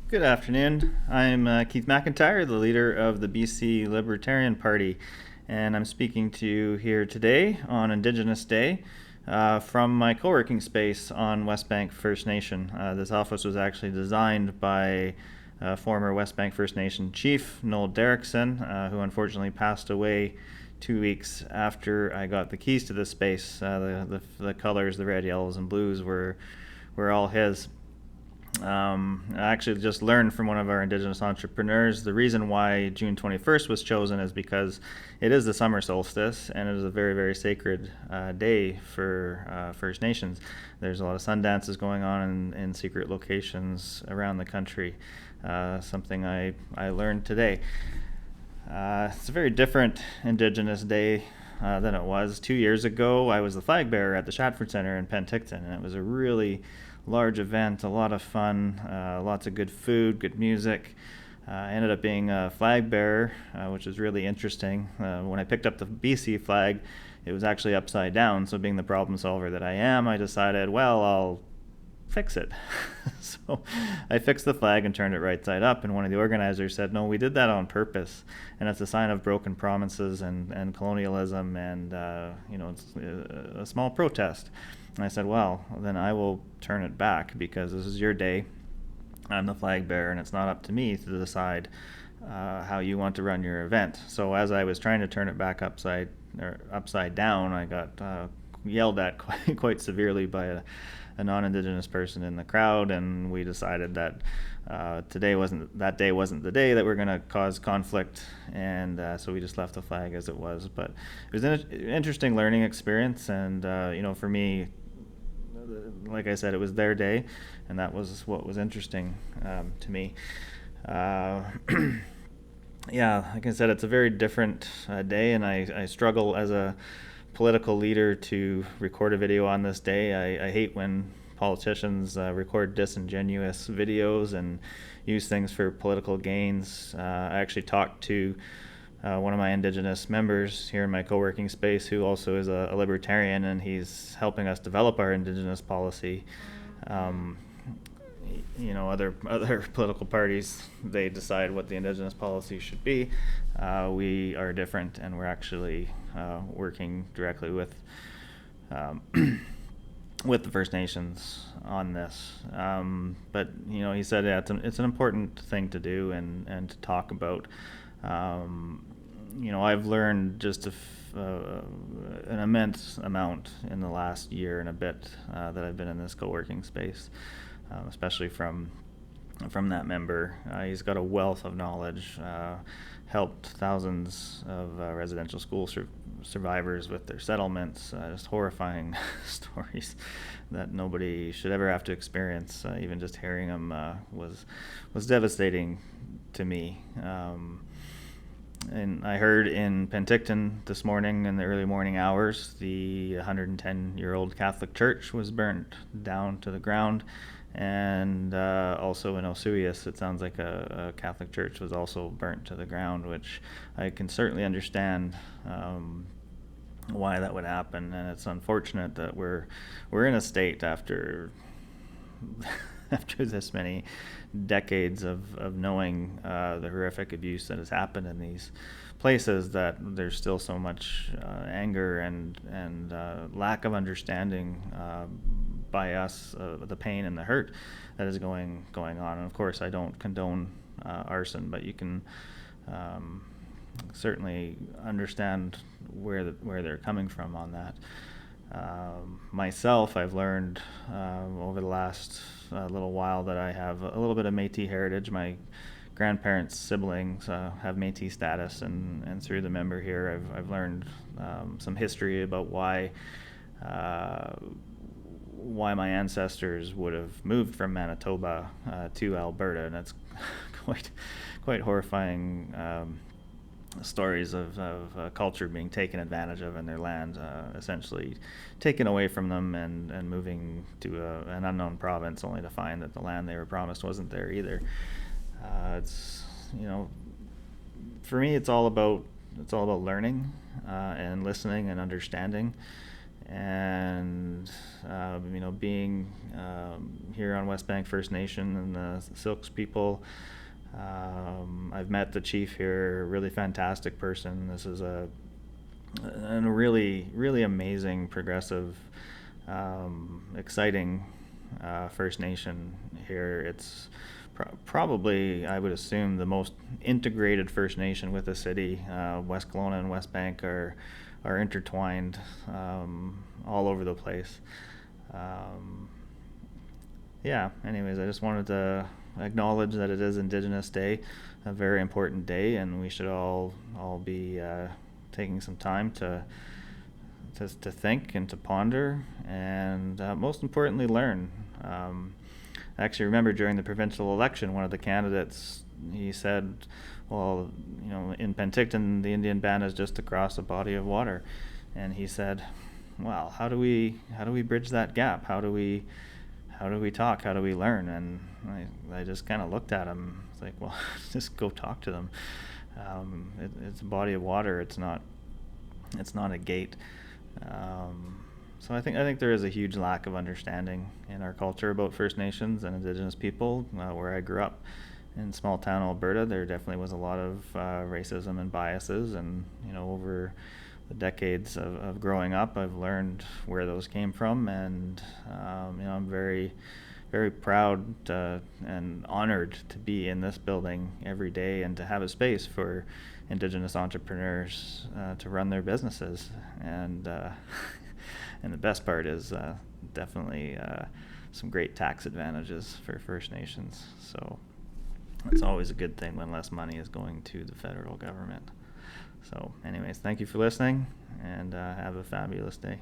Good afternoon. I'm Keith MacIntyre, the leader of the BC Libertarian Party, and I'm speaking to you here today on Indigenous Day from my co-working space on West Bank First Nation. This office was actually designed by former West Bank First Nation chief Noel Derrickson, who unfortunately passed away 2 weeks after I got the keys to this space. The colors, the red, yellows, and blues were all his. I actually just learned from one of our Indigenous entrepreneurs the reason why June 21st was chosen is because it is the summer solstice and it is a very, very sacred day for First Nations. There's a lot of sun dances going on in secret locations around the country, something I learned today. It's a very different Indigenous Day than it was 2 years ago. I was the flag bearer at the Shatford Centre in Penticton, and it was a really large event, a lot of fun, lots of good food, good music. I ended up being a flag bearer, which was really interesting. When I picked up the BC flag, it was actually upside down, so being the problem solver that I am, I decided, well, I'll fix it. So I fixed the flag and turned it right side up, and one of the organizers said, no, we did that on purpose, and it's a sign of broken promises and colonialism and it's a small protest. And I said, well, then I will turn it back because this is your day. I'm the flag bearer, and it's not up to me to decide how you want to run your event. So as I was trying to turn it back upside down, I got yelled at quite severely by a non-Indigenous person in the crowd, and we decided that that day wasn't the day that we're going to cause conflict, and so we just left the flag as it was. But it was an interesting learning experience, and for me, like I said, it was their day, and that was what was interesting to me. Yeah, like I said, it's a very different day, and I struggle as a political leader to record a video on this day. I hate when politicians record disingenuous videos and use things for political gains. I actually talked to one of my Indigenous members here in my co-working space who also is a libertarian, and he's helping us develop our Indigenous policy. Um, other political parties, they decide what the Indigenous policy should be. We are different, and we're actually working directly with with the First Nations on this. But he said, yeah, it's an important thing to do and to talk about. I've learned just an immense amount in the last year and a bit that I've been in this co-working space, especially from that member. He's got a wealth of knowledge, helped thousands of residential school survivors with their settlements, just horrifying stories that nobody should ever have to experience. Even just hearing them was devastating to me. And I heard in Penticton this morning in the early morning hours, the 110-year-old Catholic Church was burnt down to the ground. And also in Osoyoos, it sounds like a Catholic church was also burnt to the ground, which I can certainly understand why that would happen. And it's unfortunate that we're in a state after after this many decades of knowing the horrific abuse that has happened in these places, that there's still so much anger and lack of understanding by us, the pain and the hurt that is going on. And of course, I don't condone arson, but you can certainly understand where they're coming from on that. Myself, I've learned over the last little while that I have a little bit of Métis heritage. My grandparents' siblings have Métis status, and through the member here, I've learned some history about why my ancestors would have moved from Manitoba to Alberta, and it's quite horrifying stories of culture being taken advantage of and their land essentially taken away from them and moving to an unknown province, only to find that the land they were promised wasn't there either. It's for me, it's all about learning and listening and understanding. And being here on West Bank First Nation and the Silks people, I've met the chief here, a really fantastic person. This is a really, really amazing, progressive, exciting First Nation here. It's probably, I would assume, the most integrated First Nation with the city. West Kelowna and West Bank are intertwined all over the place. Anyways, I just wanted to acknowledge that it is Indigenous Day, a very important day, and we should all be taking some time to think and to ponder, and most importantly, learn. I actually remember during the provincial election, one of the candidates, he said, well, in Penticton, the Indian band is just across a body of water. And he said, well, how do we bridge that gap? How do we talk? How do we learn? And I just kind of looked at him. It's like, well, just go talk to them. It's a body of water. It's not a gate. So I think there is a huge lack of understanding in our culture about First Nations and Indigenous people. Where I grew up in small town Alberta, there definitely was a lot of racism and biases, and over the decades of growing up, I've learned where those came from, and I'm very, very proud and honored to be in this building every day and to have a space for Indigenous entrepreneurs to run their businesses. And and the best part is definitely some great tax advantages for First Nations. So it's always a good thing when less money is going to the federal government. So anyways, thank you for listening, and have a fabulous day.